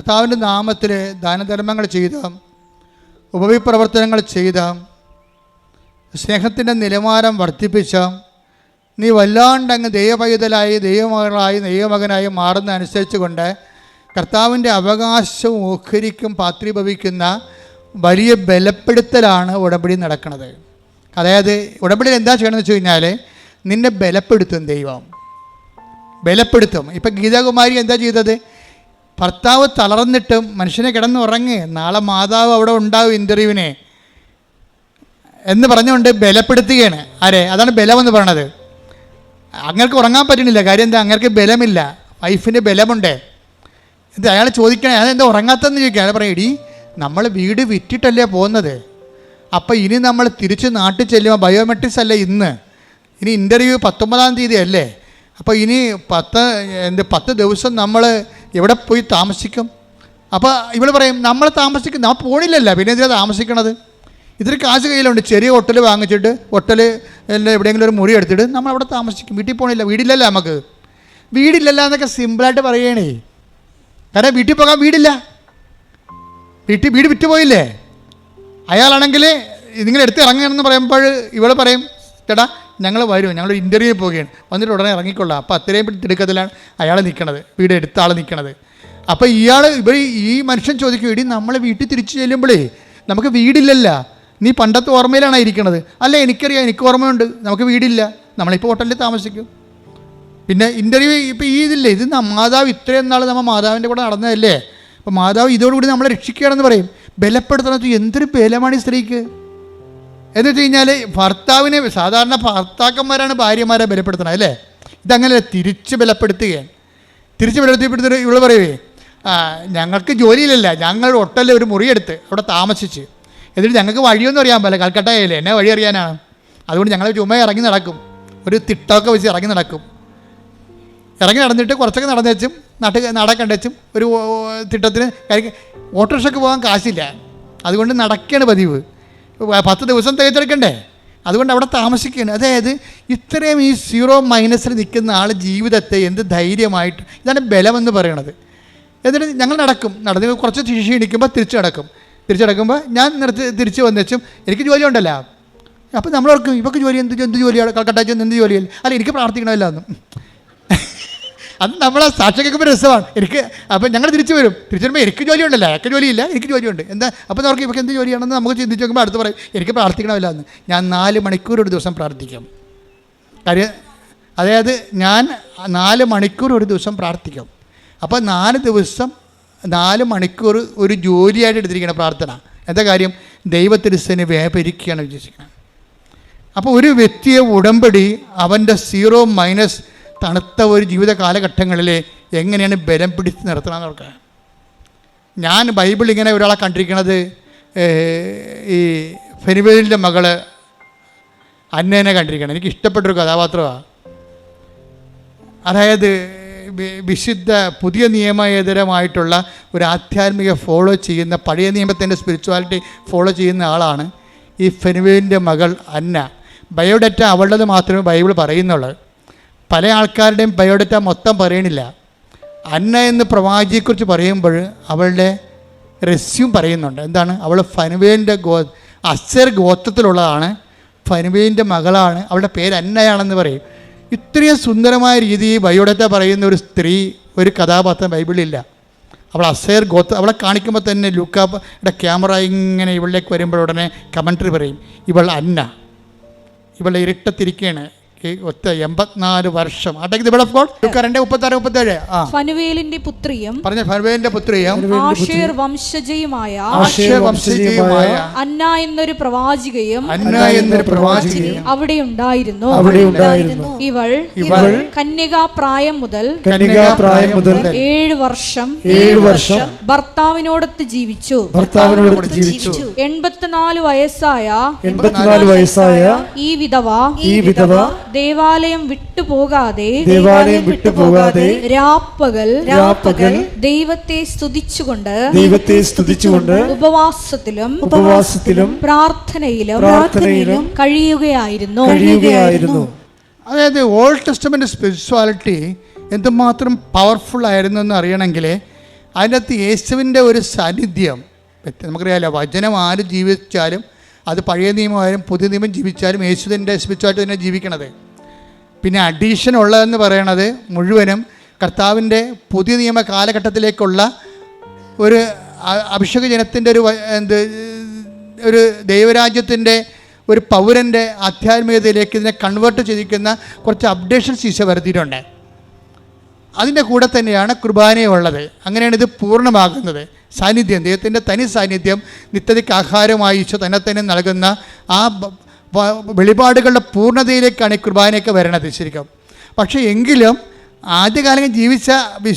കർത്താവിൻ്റെ നാമത്തിൽ ദാനധർമ്മങ്ങൾ ചെയ്ത, ഉപവിപ്രവർത്തനങ്ങൾ ചെയ്ത, സ്നേഹത്തിൻ്റെ നിലവാരം വർദ്ധിപ്പിച്ച, നീ വല്ലാണ്ടങ്ങ് ദൈവപൈതലായി, ദൈവമകളായി, ദൈവമകനായി മാറുന്ന അനുസരിച്ച് കൊണ്ട് കർത്താവിൻ്റെ അവകാശവും ഓഹരിക്കും പാത്രീഭവിക്കുന്ന വലിയ ബലപ്പെടുത്തലാണ് ഉടമ്പടി നടക്കുന്നത്. അതായത് ഉടമ്പടിയിൽ എന്താ ചെയ്യണമെന്ന് വെച്ച് കഴിഞ്ഞാൽ നിന്നെ ബലപ്പെടുത്തും, ദൈവം ബലപ്പെടുത്തും. ഇപ്പം ഗീതാകുമാരി എന്താ ചെയ്തത്? ഭർത്താവ് തളർന്നിട്ടും മനുഷ്യനെ കിടന്നുറങ്ങി, നാളെ മാതാവ് അവിടെ ഉണ്ടാവും ഇൻ്റർവ്യൂവിനെ എന്ന് പറഞ്ഞുകൊണ്ട് ബലപ്പെടുത്തുകയാണ്. ആരെ? അതാണ് ബലമെന്ന് പറയണത്. അങ്ങർക്ക് ഉറങ്ങാൻ പറ്റണില്ല. കാര്യം എന്താ? അങ്ങർക്ക് ബലമില്ല, വൈഫിന് ബലമുണ്ട്. എന്താ അയാൾ ചോദിക്കണേ, അതെന്താ ഉറങ്ങാത്തതെന്ന് ചോദിക്കുക. അയാൾ പറയും, ഇടി നമ്മൾ വീട് വിറ്റിട്ടല്ലേ പോകുന്നത്, അപ്പോൾ ഇനി നമ്മൾ തിരിച്ച് നാട്ടിൽ ചെല്ലുമ്പോൾ ബയോമെട്രിക്സ് അല്ലേ ഇന്ന്, ഇനി ഇൻ്റർവ്യൂ 19-ാം തീയതി അല്ലേ, അപ്പോൾ ഇനി 10 ദിവസം നമ്മൾ എവിടെ പോയി താമസിക്കും? അപ്പോൾ ഇവൾ പറയും, നമ്മൾ താമസിക്കും, നമ്മൾ പോണില്ലല്ലോ, പിന്നെ എന്തിനാണ് താമസിക്കണത്? ഇത്തിരി കാശ് കയ്യിലുണ്ട്, ചെറിയ ഹോട്ടൽ വാങ്ങിച്ചിട്ട് എവിടെയെങ്കിലും ഒരു മുറി എടുത്തിട്ട് നമ്മൾ അവിടെ താമസിക്കും, വീട്ടിൽ പോകണില്ല, വീടില്ലല്ലോ, നമുക്ക് വീടില്ലല്ലോ എന്നൊക്കെ സിമ്പിളായിട്ട് പറയണേ. കാരണം വീട്ടിൽ പോകാൻ വീടില്ല, വീട് വിറ്റുപോയില്ലേ. അയാളാണെങ്കിൽ നിങ്ങൾ എടുത്ത് ഇറങ്ങണമെന്ന് പറയുമ്പോൾ ഇവൾ പറയും, ചേട്ടാ ഞങ്ങൾ വരും, ഞങ്ങൾ ഇൻ്റർവ്യൂ പോവുകയാണ്, വന്നിട്ട് ഉടനെ ഇറങ്ങിക്കൊള്ളാം. അപ്പോൾ അത്രയും തിടുക്കത്തിലാണ് അയാൾ നിൽക്കണത്, വീട് എടുത്ത ആൾ നിൽക്കണത്. അപ്പോൾ ഈ മനുഷ്യൻ ചോദിക്കും, ഇടി നമ്മൾ വീട്ടിൽ തിരിച്ചു ചെല്ലുമ്പോഴേ നമുക്ക് വീടില്ലല്ലോ, നീ പണ്ടത്തെ ഓർമ്മയിലാണ് ഇരിക്കണത്. അല്ല എനിക്കറിയാം, എനിക്ക് ഓർമ്മയുണ്ട്, നമുക്ക് വീടില്ല, നമ്മളിപ്പോൾ ഹോട്ടലിൽ താമസിക്കും. പിന്നെ ഇൻ്റർവ്യൂ ഇപ്പോൾ ഇതില്ലേ, ഇത് മാതാവ് ഇത്രയും നാൾ നമ്മൾ മാതാവിൻ്റെ കൂടെ നടന്നതല്ലേ, അപ്പോൾ മാതാവ് ഇതോടുകൂടി നമ്മളെ രക്ഷിക്കുകയാണെന്ന് പറയും. ബലപ്പെടുത്തണം. എന്തൊരു ബലമാണ് ഈ സ്ത്രീക്ക് എന്ന് വെച്ച് കഴിഞ്ഞാൽ, ഭർത്താവിനെ സാധാരണ ഭർത്താക്കന്മാരാണ് ഭാര്യമാരെ ബലപ്പെടുത്തണം അല്ലേ, ഇതങ്ങനെ തിരിച്ച് ബലപ്പെടുത്തുകയാണ്. തിരിച്ച് ബലപ്പെടുത്തിയിട്ട് ഇവൾ പറയുവേ, ഞങ്ങൾക്ക് ജോലിയിലല്ല, ഞങ്ങൾ ഹോട്ടലിൽ ഒരു മുറിയെടുത്ത് അവിടെ താമസിച്ച്, എന്നിട്ട് ഞങ്ങൾക്ക് വഴിയൊന്നും അറിയാൻ പറ്റില്ല, കൽക്കട്ടയില്ലേ, എന്നെ വഴി അറിയാനാണ്, അതുകൊണ്ട് ഞങ്ങൾ ചുമ്മാ ഇറങ്ങി നടക്കും, ഒരു തിട്ടമൊക്കെ വെച്ച് ഇറങ്ങി നടക്കും. ഇറങ്ങി നടന്നിട്ട് കുറച്ചൊക്കെ നടന്നു വെച്ചും നടക്കണ്ട വെച്ചും ഒരു തിട്ടത്തിന് ഓട്ടോറിക്ഷയ്ക്ക് പോകാൻ കാശില്ല, അതുകൊണ്ട് നടക്കുകയാണ് പതിവ്. 10 ദിവസം തികച്ചെടുക്കണ്ടേ, അതുകൊണ്ട് അവിടെ താമസിക്കുകയാണ്. അതായത് ഇത്രയും ഈ 0- നിൽക്കുന്ന ആൾ ജീവിതത്തെ എന്ത് ധൈര്യമായിട്ട്, ഇതാണ് ബലമെന്ന് പറയണത്. എന്നിട്ട് ഞങ്ങൾ നടന്ന് കുറച്ച് ക്ഷീണിക്കുമ്പോൾ തിരിച്ചു നടക്കുമ്പോൾ ഞാൻ തിരിച്ച് വന്നുവെച്ചും എനിക്ക് ജോലി ഉണ്ടല്ലോ. അപ്പോൾ നമ്മളോർക്കും ഇവർക്ക് ജോലി എന്ത് ജോലിയാണ്, കൽക്കട്ട എന്ത് ജോലിയല്ല, അല്ല എനിക്ക് പ്രാർത്ഥിക്കണമല്ലോ എന്നും. അത് നമ്മളെ സാക്ഷി കേൾക്കുമ്പോൾ രസമാണ് എനിക്ക്. അപ്പോൾ ഞങ്ങൾ തിരിച്ചു വരുമ്പോൾ എനിക്ക് ജോലി ഉണ്ടല്ലോ, അയാൾക്ക് ജോലിയില്ല, എനിക്ക് ജോലിയുണ്ട്, എന്താ? അപ്പോൾ നമുക്ക് ഇവർക്ക് എന്ത് ജോലിയാണെന്ന് നമുക്ക് ചിന്തിച്ച് നോക്കുമ്പോൾ അടുത്ത് പറയും എനിക്ക് പ്രാർത്ഥിക്കണമല്ലോ എന്ന്. ഞാൻ 4 മണിക്കൂർ ഒരു ദിവസം പ്രാർത്ഥിക്കും. കാര്യം അതായത് ഞാൻ 4 മണിക്കൂർ ഒരു ദിവസം പ്രാർത്ഥിക്കും. അപ്പോൾ 4 ദിവസം 4 മണിക്കൂർ ഒരു ജോലിയായിട്ട് എടുത്തിരിക്കണം പ്രാർത്ഥന. എന്താ കാര്യം? ദൈവത്തിരുസനെ വ്യാപരിക്കുകയാണ് വിശ്വസിക്കുന്നത്. അപ്പോൾ ഒരു വ്യക്തിയെ ഉടമ്പടി അവൻ്റെ 0- തണുത്ത ഒരു ജീവിത കാലഘട്ടങ്ങളിൽ എങ്ങനെയാണ് ബലം പിടിച്ച് നിർത്തണമെന്ന് നോക്കുക. ഞാൻ ബൈബിൾ ഇങ്ങനെ ഒരാളെ കണ്ടിരിക്കണത്, ഈ ഫെനുവേലിൻ്റെ മകള് അന്നേനെ കണ്ടിരിക്കണം. എനിക്ക് ഇഷ്ടപ്പെട്ടൊരു കഥാപാത്രമാണ്. അതായത് വിശുദ്ധ പുതിയ നിയമേതരമായിട്ടുള്ള ഒരു ആധ്യാത്മിക ഫോളോ ചെയ്യുന്ന, പഴയ നിയമത്തിൻ്റെ സ്പിരിച്വാലിറ്റി ഫോളോ ചെയ്യുന്ന ആളാണ് ഈ ഫെനുവേലിൻ്റെ മകൾ അന്ന. ബയോഡേറ്റ അവളുടേത് മാത്രമേ ബൈബിൾ പറയുന്നുള്ളൂ. പല ആൾക്കാരുടെയും ബയോഡേറ്റ മൊത്തം പറയണില്ല. അന്ന എന്ന് പ്രവാചിയെക്കുറിച്ച് പറയുമ്പോൾ അവളുടെ റെസ്യൂം പറയുന്നുണ്ട്. എന്താണ്? അവൾ ഫനുവേലിൻ്റെ അസർ ഗോത്രത്തിലുള്ളതാണ്, ഫനുവേലിൻ്റെ മകളാണ്, അവളുടെ പേര് അന്നയാണെന്ന് പറയും. ഇത്രയും സുന്ദരമായ രീതിയിൽ ബയോഡേറ്റ പറയുന്ന ഒരു സ്ത്രീ, ഒരു കഥാപാത്രം ബൈബിളിലില്ല. അവൾ അസേർ ഗോത്ര, അവളെ കാണിക്കുമ്പോൾ തന്നെ ലൂക്കായുടെ ക്യാമറ ഇങ്ങനെ ഇവളിലേക്ക് വരുമ്പോൾ ഉടനെ കമൻട്രി പറയും, ഇവൾ അന്ന, ഇവളുടെ ഇരട്ടത്തിരിക്കുകയാണ് 84 വർഷം. ഫനുവേലിന്റെ പുത്രിയും ആശേർ വംശജയുമായ അന്ന എന്നൊരു പ്രവാചികയും അവിടെ ഉണ്ടായിരുന്നു. ഇവൾ കന്യകാപ്രായം മുതൽ 7 വർഷം ഭർത്താവിനോടൊത്ത് ജീവിച്ചു. 84 വയസ്സായ ഈ വിധവ ദേവാലയം വിട്ടുപോകാതെ രാപ്പകൽ ദൈവത്തെ സ്തുതിച്ചുകൊണ്ട് ഉപവാസത്തിലും പ്രാർത്ഥനയിലും കഴിയുകയായിരുന്നു. അതായത് ഓൾഡ് ടെസ്റ്റമെന്റ് സ്പിരിച്വാലിറ്റി എന്തുമാത്രം പവർഫുൾ ആയിരുന്നു എന്ന് അറിയണമെങ്കിൽ അതിൻ്റെ അകത്ത് യേശുവിൻ്റെ ഒരു സാന്നിധ്യം. നമുക്കറിയാമല്ലോ, വചനം ആര് ജീവിച്ചാലും, അത് പഴയ നിയമമായാലും പുതിയ നിയമം ജീവിച്ചാലും യേശുവിൻ്റെ സ്പിരിച്വാലിറ്റി തന്നെ ജീവിക്കണത്. പിന്നെ അഡീഷൻ ഉള്ളതെന്ന് പറയണത് മുഴുവനും കർത്താവിൻ്റെ പുതിയ നിയമ കാലഘട്ടത്തിലേക്കുള്ള ഒരു അഭിഷേക ജനത്തിൻ്റെ ഒരു ദൈവരാജ്യത്തിൻ്റെ ഒരു പൗരൻ്റെ ആധ്യാത്മികതയിലേക്ക് ഇതിനെ കൺവേർട്ട് ചെയ്തിരിക്കുന്ന കുറച്ച് അപ്ഡേഷൻസ് ഈശോ വരുത്തിയിട്ടുണ്ട്. അതിൻ്റെ കൂടെ തന്നെയാണ് കുർബാനയുള്ളത്. അങ്ങനെയാണ് ഇത് പൂർണ്ണമാകുന്നത്. സാന്നിധ്യം, ദൈവത്തിൻ്റെ തനി സാന്നിധ്യം നിത്യതയ്ക്ക് ആഹാരമായി ഈശോ തന്നെ നൽകുന്ന ആ വെളിപാടുകളുടെ പൂർണ്ണതയിലേക്കാണ് ഈ കുർബാനയൊക്കെ വരണത് ശരിക്കും. പക്ഷേ എങ്കിലും ആദ്യകാലങ്ങളിൽ ജീവിച്ച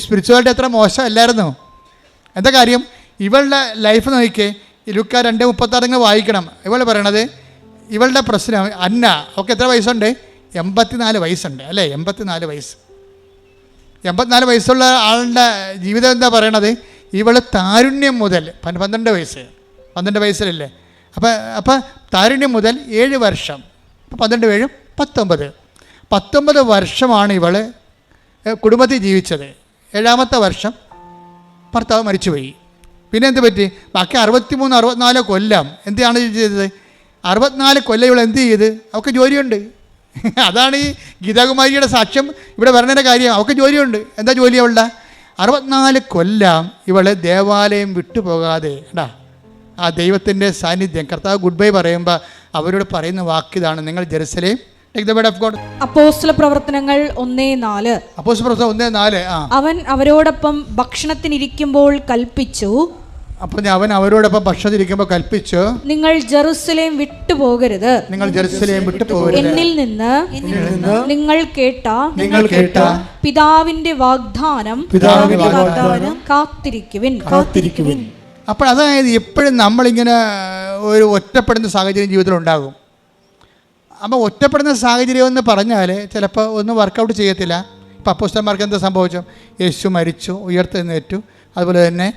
സ്പിരിച്വാലിറ്റി അത്ര മോശമല്ലായിരുന്നു. എന്താ കാര്യം? ഇവളുടെ ലൈഫ് നോക്കിക്കേ. ലുക്ക 2:36 വായിക്കണം. ഇവൾ പറയണത്, ഇവളുടെ പ്രശ്നം അന്ന, അവൾക്ക് എത്ര വയസ്സുണ്ട്? 84 വയസ്സുണ്ട് അല്ലേ? 84 വയസ്സ്. 84 വയസ്സുള്ള ആളുടെ ജീവിതം എന്താ പറയണത്? ഇവൾ താരുണ്യം മുതൽ 12 വയസ്സിലല്ലേ? അപ്പം താരുണ്യം മുതൽ 7 വർഷം, 12 7 19 വർഷമാണ് ഇവൾ കുടുംബത്തിൽ ജീവിച്ചത്. 7ാമത്തെ വർഷം ഭർത്താവ് മരിച്ചുപോയി. പിന്നെ എന്ത് പറ്റി? ബാക്കി 63 64 കൊല്ലം എന്താണ് ചെയ്തത്? 64 കൊല്ലം ഇവൾ എന്ത് ചെയ്ത്? അവൾക്ക് ജോലിയുണ്ട്. അതാണ് ഈ ഗീതാകുമാരിയുടെ സാക്ഷ്യം ഇവിടെ വരണേൻ്റെ കാര്യം. അവൾക്ക് ജോലിയുണ്ട്. എന്താ ജോലി അവളുടെ? 64 കൊല്ലം ഇവൾ ദേവാലയം വിട്ടുപോകാതെ ആ ദൈവത്തിൻ്റെ സാന്നിധ്യം. കർത്താവ് ഗുഡ് ബൈ പറയുമ്പോൾ അവരോട് പറയുന്ന വാക്കിതാണ്, നിങ്ങൾ Jerusalem take the word of God. അപ്പോസ്തല പ്രവർത്തനങ്ങൾ 1:4. അപ്പോസ്തല പ്രവർത്തനം 1:4. അവൻ അവരോടൊപ്പം ഭക്ഷണത്തിനിരിക്കുമ്പോൾ കൽപ്പിച്ചു. അപ്പം അവൻ അവരോടൊപ്പം ഭക്ഷണത്തിരിക്കുമ്പോൾ കൽപ്പിച്ചു, നിങ്ങൾ ജെറുസലേം വിട്ടുപോകരുത്, എന്നിൽ നിന്ന് നിങ്ങൾ കേട്ട പിതാവിന്റെ വാഗ്ദാനം കാത്തിരിക്കുവിൻ. അപ്പോൾ അതായത് എപ്പോഴും നമ്മളിങ്ങനെ ഒരു ഒറ്റപ്പെടുന്ന സാഹചര്യം ജീവിതത്തിൽ ഉണ്ടാകും. അപ്പോൾ ഒറ്റപ്പെടുന്ന സാഹചര്യം എന്ന് പറഞ്ഞാൽ ചിലപ്പോൾ ഒന്നും വർക്കൗട്ട് ചെയ്യത്തില്ല. ഇപ്പോൾ അപ്പോസ്തലന്മാർക്ക് എന്താ സംഭവിച്ചു? യേശു മരിച്ചു, ഉയർത്തെഴുന്നേറ്റു. അതുപോലെ തന്നെ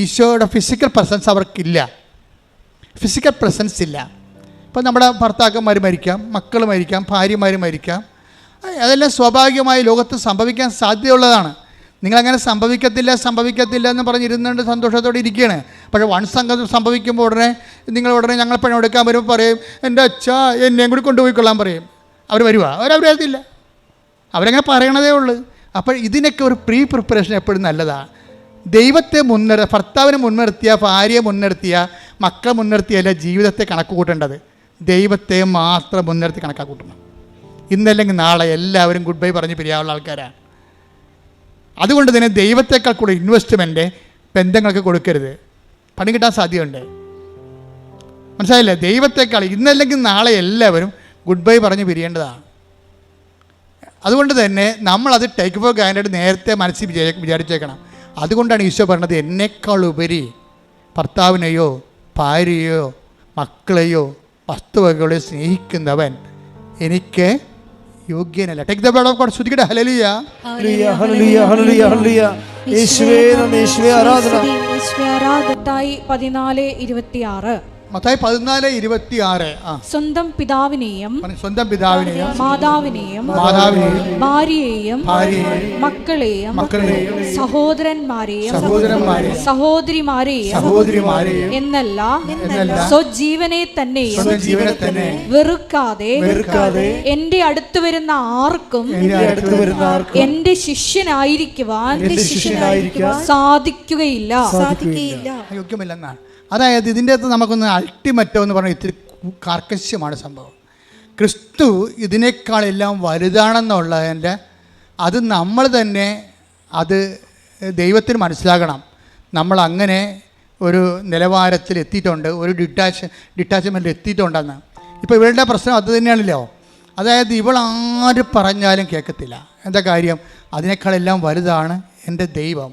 ഈശോയുടെ ഫിസിക്കൽ പ്രസൻസ് അവർക്കില്ല. ഫിസിക്കൽ പ്രസൻസ് ഇല്ല. ഇപ്പോൾ നമ്മുടെ ഭർത്താക്കന്മാർ മരിക്കാം, മക്കൾ മരിക്കാം, ഭാര്യമാർ മരിക്കാം. അതെല്ലാം സ്വാഭാവികമായി ലോകത്ത് സംഭവിക്കാൻ സാധ്യതയുള്ളതാണ്. നിങ്ങളങ്ങനെ സംഭവിക്കത്തില്ല എന്ന് പറഞ്ഞിരുന്നുകൊണ്ട് സന്തോഷത്തോടെ ഇരിക്കുകയാണ്. പക്ഷേ വൺസ് സംഭവിക്കുമ്പോൾ ഉടനെ ഞങ്ങൾ പണം എടുക്കാൻ വരുമ്പോൾ പറയും, എൻ്റെ അച്ഛാ എന്നെയും കൂടി കൊണ്ടുപോയിക്കൊള്ളാൻ പറയും. അവർ വരുവാ? അവരറിയത്തില്ല. അവരങ്ങനെ പറയണതേ ഉള്ളൂ. അപ്പോൾ ഇതിനൊക്കെ ഒരു പ്രീ പ്രിപ്പറേഷൻ എപ്പോഴും നല്ലതാണ്. ദൈവത്തെ ഭർത്താവിനെ മുൻനിർത്തിയ, ഭാര്യയെ മുൻനിർത്തിയ, മക്കളെ മുൻനിർത്തിയല്ല ജീവിതത്തെ കണക്ക് കൂട്ടേണ്ടത്. ദൈവത്തെ മാത്രം മുൻനിർത്തി കണക്കാക്കി കൂട്ടണം. ഇന്നല്ലെങ്കിൽ നാളെ എല്ലാവരും ഗുഡ് ബൈ പറഞ്ഞ് പിരിയാനുള്ള ആൾക്കാരാണ്. അതുകൊണ്ട് തന്നെ ദൈവത്തെക്കാൾ കൂടെ ഇൻവെസ്റ്റ്മെൻറ്റ് ബന്ധങ്ങൾക്ക് കൊടുക്കരുത്. പണി കിട്ടാൻ സാധ്യതയുണ്ട്. മനസ്സിലായില്ലേ? ദൈവത്തെക്കാൾ ഇന്നല്ലെങ്കിൽ നാളെ എല്ലാവരും ഗുഡ് ബൈ പറഞ്ഞ് പിരിയേണ്ടതാണ്. അതുകൊണ്ട് തന്നെ നമ്മളത് ടേക്ക് ഫോർ ഗ്രാൻഡഡ് നേരത്തെ മനസ്സിൽ വിചാരിച്ചേക്കണം. അതുകൊണ്ടാണ് ഈശോ പറഞ്ഞത്, എന്നേക്കാൾ ഉപരി ഭർത്താവിനെയോ ഭാര്യയോ മക്കളെയോ വസ്തുവകളെ സ്നേഹിക്കുന്നവൻ എനിക്ക് യോഗ്യനല്ല. Take the word of God. ശ്രുതിക്കട്ടെ hallelujah, hallelujah, hallelujah, hallelujah, hallelujah. യേശുവേ നന്ദി, യേശുവേ ആരാധന. മത്തായി 14:26. മത്തായി 14:26. സ്വന്തം പിതാവിനെയും മാതാവിനെയും ഭാര്യയെയും മക്കളെയും സഹോദരന്മാരെയും സഹോദരിമാരെയും എന്നല്ല സ്വജീവനെ തന്നെയും വെറുക്കാതെ എന്റെ അടുത്ത് വരുന്ന ആർക്കും എന്റെ ശിഷ്യനായിരിക്കുവാൻ സാധിക്കുകയില്ല. യോഗ്യമില്ലെന്നാണ്. അതായത് ഇതിൻ്റെ അകത്ത് നമുക്കൊന്ന് അൾട്ടിമേറ്റം എന്ന് പറഞ്ഞാൽ ഇത്തിരി കാർക്കശ്യമാണ് സംഭവം. ക്രിസ്തു ഇതിനേക്കാളെല്ലാം വലുതാണെന്നുള്ളതിൻ്റെ അത് നമ്മൾ തന്നെ അത് ദൈവത്തിന് മനസ്സിലാകണം. നമ്മൾ അങ്ങനെ ഒരു നിലവാരത്തിൽ എത്തിയിട്ടുണ്ട്, ഒരു ഡിറ്റാച്ച്മെൻറ്റിൽ എത്തിയിട്ടുണ്ടെന്ന്. ഇപ്പോൾ ഇവളുടെ പ്രശ്നം അത് തന്നെയാണല്ലോ. അതായത് ഇവൾ ആര് പറഞ്ഞാലും കേൾക്കത്തില്ല. എന്താ കാര്യം? അതിനേക്കാളെല്ലാം വലുതാണ് എൻ്റെ ദൈവം.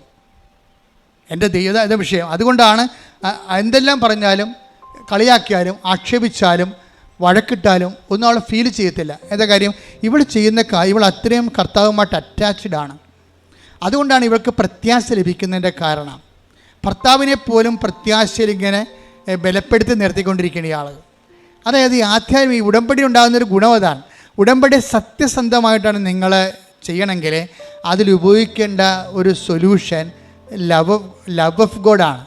വിഷയം. അതുകൊണ്ടാണ് എന്തെല്ലാം പറഞ്ഞാലും കളിയാക്കിയാലും ആക്ഷേപിച്ചാലും വഴക്കിട്ടാലും ഒന്നും അവൾ ഫീൽ ചെയ്യത്തില്ല. എന്താ കാര്യം? ഇവൾ ചെയ്യുന്ന ഇവൾ അത്രയും കർത്താവുമായിട്ട് അറ്റാച്ച്ഡ് ആണ്. അതുകൊണ്ടാണ് ഇവൾക്ക് പ്രത്യാശ ലഭിക്കുന്നതിൻ്റെ കാരണം. ഭർത്താവിനെ പോലും പ്രത്യാശയിൽ ഇങ്ങനെ ബലപ്പെടുത്തി നിർത്തിക്കൊണ്ടിരിക്കുന്ന ഇയാൾ. അതായത് ഈ ആധ്യാത്മിക ഈ ഉടമ്പടി ഉണ്ടാകുന്നൊരു ഗുണം അതാണ്. ഉടമ്പടി സത്യസന്ധമായിട്ടാണ് നിങ്ങൾ ചെയ്യണമെങ്കിൽ അതിലുപയോഗിക്കേണ്ട ഒരു സൊല്യൂഷൻ ലവ് ഓഫ് ഗോഡാണ്.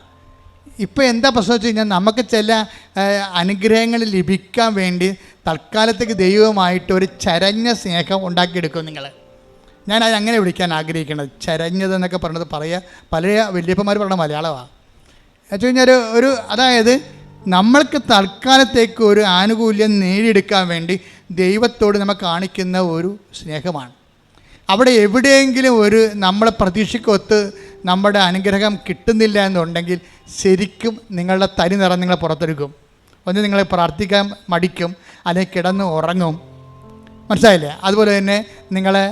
ഇപ്പോൾ എന്താ പ്രശ്നം വെച്ച് കഴിഞ്ഞാൽ നമുക്ക് ചില അനുഗ്രഹങ്ങൾ ലഭിക്കാൻ വേണ്ടി തൽക്കാലത്തേക്ക് ദൈവമായിട്ടൊരു ചരഞ്ഞ സ്നേഹം ഉണ്ടാക്കിയെടുക്കും നിങ്ങൾ. ഞാൻ അത് അങ്ങനെ വിളിക്കാൻ ആഗ്രഹിക്കുന്നത്. ചരഞ്ഞതെന്നൊക്കെ പറഞ്ഞത് പല വലിയപ്പന്മാർ പറഞ്ഞ മലയാളമാണ്. വെച്ച് കഴിഞ്ഞാൽ അതായത് നമ്മൾക്ക് തൽക്കാലത്തേക്ക് ഒരു ആനുകൂല്യം നേടിയെടുക്കാൻ വേണ്ടി ദൈവത്തോട് നമ്മൾ കാണിക്കുന്ന ഒരു സ്നേഹമാണ്. അവിടെ എവിടെയെങ്കിലും നമ്മളെ പ്രതീക്ഷയ്ക്കൊത്ത് നമ്മുടെ അനുഗ്രഹം കിട്ടുന്നില്ല എന്നുണ്ടെങ്കിൽ ശരിക്കും നിങ്ങളുടെ തനി നിറം നിങ്ങളെ പുറത്തെടുക്കും. ഒന്ന് നിങ്ങളെ പ്രാർത്ഥിക്കാൻ മടിക്കും, അല്ലെങ്കിൽ കിടന്ന് ഉറങ്ങും. മനസ്സിലായില്ലേ? അതുപോലെ തന്നെ നിങ്ങളെ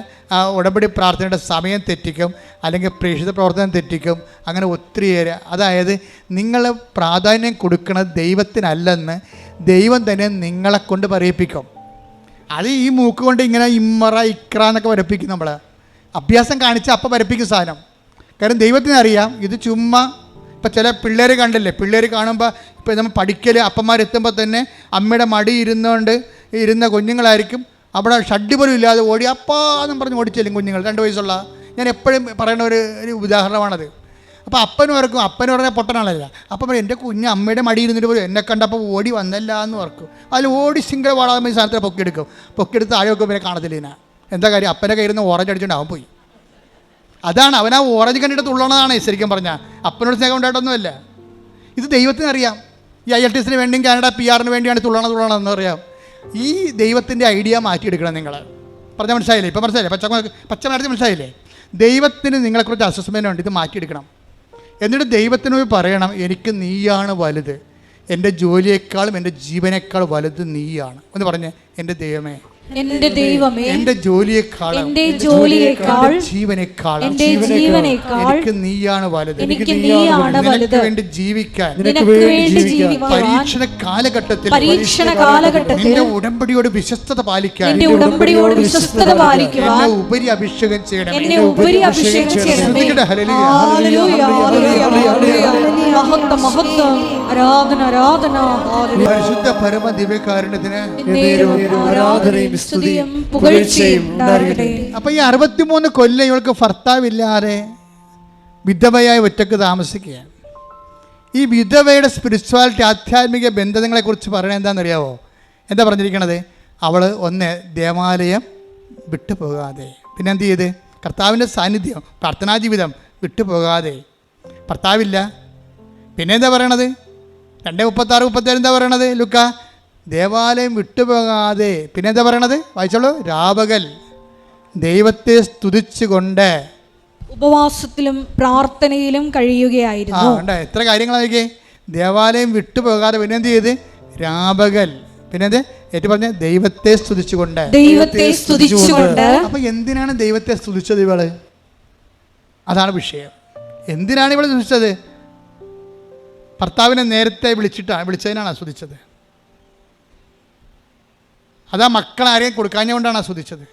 ഉടമ്പടി പ്രാർത്ഥനയുടെ സമയം തെറ്റിക്കും, അല്ലെങ്കിൽ പ്രേക്ഷിത പ്രവർത്തനം തെറ്റിക്കും. അങ്ങനെ ഒത്തിരിയേറെ, അതായത് നിങ്ങൾ പ്രാധാന്യം കൊടുക്കുന്നത് ദൈവത്തിനല്ലെന്ന് ദൈവം തന്നെ നിങ്ങളെ കൊണ്ട് പറയിപ്പിക്കും. അത് ഈ മൂക്ക് കൊണ്ട് ഇങ്ങനെ ഇമ്മറ ഇക്ര എന്നൊക്കെ വരപ്പിക്കും. നമ്മൾ അഭ്യാസം കാണിച്ചാൽ അപ്പം വരപ്പിക്കും സാധനം. കാരണം ദൈവത്തിനറിയാം ഇത് ചുമ്മാ. ഇപ്പം ചില പിള്ളേർ കണ്ടില്ലേ, പിള്ളേർ കാണുമ്പോൾ ഇപ്പോൾ നമ്മൾ പഠിക്കൽ അപ്പന്മാരെത്തുമ്പോൾ തന്നെ അമ്മയുടെ മടി ഇരുന്ന കുഞ്ഞുങ്ങളായിരിക്കും അവിടെ ഷഡ്ഡി പോലും ഇല്ലാതെ ഓടി അപ്പാന്നും പറഞ്ഞ് ഓടിച്ചെല്ലും കുഞ്ഞുങ്ങൾ 2 വയസ്സുള്ള. ഞാൻ എപ്പോഴും പറയുന്ന ഒരു ഉദാഹരണമാണത്. അപ്പോൾ അപ്പനും പറഞ്ഞാൽ പൊട്ടനാണല്ല. അപ്പം പറയും എൻ്റെ കുഞ്ഞ് അമ്മയുടെ മടി ഇരുന്നിട്ട് പോലും എന്നെ കണ്ടപ്പോൾ ഓടി വന്നല്ല എന്ന് ഓർക്കും. അതിൽ ഓടി സിംഗിൾ വാടാകുമ്പോൾ ഈ സാധനത്തിൽ പൊക്കിയെടുത്ത് താഴെ വെക്കും. പിന്നെ കാണത്തില്ല. ഇതിനാ എന്താ കാര്യം? അപ്പൻ്റെ കയ്യിൽ നിന്ന് ഓറഞ്ച് അടിച്ചുകൊണ്ട് അവൻ പോയി. അതാണ് അവൻ ആ ഓറഞ്ച് കണ്ടിട്ട് തുള്ളണതാണ് ശരിക്കും പറഞ്ഞാൽ. അപ്പനോട് സ്നേഹം ഉണ്ടായിട്ടൊന്നുമല്ല. ഇത് ദൈവത്തിനറിയാം. ഈ IELTS വേണ്ടിയും കാനഡ PR വേണ്ടിയാണ് തുള്ളണമെന്ന് അറിയാം. ഈ ദൈവത്തിൻ്റെ ഐഡിയ മാറ്റിയെടുക്കണം നിങ്ങൾ. പറഞ്ഞാൽ മനസ്സിലായില്ലേ? ഇപ്പം മനസ്സിലായില്ലേ? പച്ച മലയാളത്തിൽ മനസ്സിലായില്ലേ? ദൈവത്തിന് നിങ്ങളെക്കുറിച്ച് അസസ്മെൻ്റ് ഉണ്ട്. ഇത് മാറ്റിയെടുക്കണം. എന്നിട്ട് ദൈവത്തിനോട് പറയണം, എനിക്ക് നീയാണ് വലുത്. എൻ്റെ ജോലിയേക്കാളും എൻ്റെ ജീവനേക്കാൾ വലുത് നീയാണ് എന്ന് പറഞ്ഞ് എൻ്റെ ദൈവമേ, എന്റെ ദൈവമേ, എന്റെ ജോലിയേക്കാൾ ജീവനേക്കാൾ എനിക്ക് നീയാണ് വലുത്. നിനക്ക് വേണ്ടി ജീവിക്കാൻ പരീക്ഷണ കാലഘട്ടത്തിൽ നിന്റെ ഉടമ്പടിയോട് വിശ്വസ്തത പാലിക്കാൻ എന്നെ ഉപരി അഭിഷേകം ചെയ്യണം. പരിശുദ്ധ പരമ ദിവ്യകാരുണ്യത്തിന് അപ്പൊ ഈ 63 കൊല്ലം ഇവൾക്ക് ഭർത്താവില്ലാതെ വിധവയായി ഒറ്റക്ക് താമസിക്കുകയാണ്. ഈ വിധവയുടെ സ്പിരിച്വാലിറ്റി, ആധ്യാത്മിക ബന്ധങ്ങളെ കുറിച്ച് പറയണത് എന്താണെന്നറിയാവോ? എന്താ പറഞ്ഞിരിക്കണത്? അവൾ ദേവാലയം വിട്ടുപോകാതെ, പിന്നെ എന്ത് ചെയ്ത് കർത്താവിൻ്റെ സാന്നിധ്യം, പ്രാർത്ഥനാ ജീവിതം വിട്ടുപോകാതെ. ഭർത്താവില്ല, പിന്നെ എന്താ പറയണത്? 2:36-37 എന്താ പറയണത്? ലുക്ക ദേവാലയം വിട്ടുപോകാതെ, പിന്നെ എന്താ പറയണത്? വായിച്ചോളൂ. രാപകൽ ദൈവത്തെ സ്തുതിച്ചുകൊണ്ട് ഉപവാസത്തിലും പ്രാർത്ഥനയിലും കഴിയുകയായിരുന്നു. എത്ര കാര്യങ്ങളായിരിക്കേ. ദേവാലയം വിട്ടുപോകാതെ, പിന്നെ എന്ത് ചെയ്ത്? രാപകൽ, പിന്നെ എന്ത് ഏറ്റു പറഞ്ഞ ദൈവത്തെ സ്തുതിച്ചുകൊണ്ട്. അപ്പൊ എന്തിനാണ് ദൈവത്തെ സ്തുതിച്ചത് ഇവള്? അതാണ് വിഷയം. എന്തിനാണ് ഇവള് സ്തുതിച്ചത്? ഭർത്താവിനെ നേരത്തെ വിളിച്ചതിനാണ് ആസ്വദിച്ചത്. അതാ മക്കളാരെയും കൊടുക്കാഞ്ഞുകൊണ്ടാണ് ആസ്വദിച്ചത്.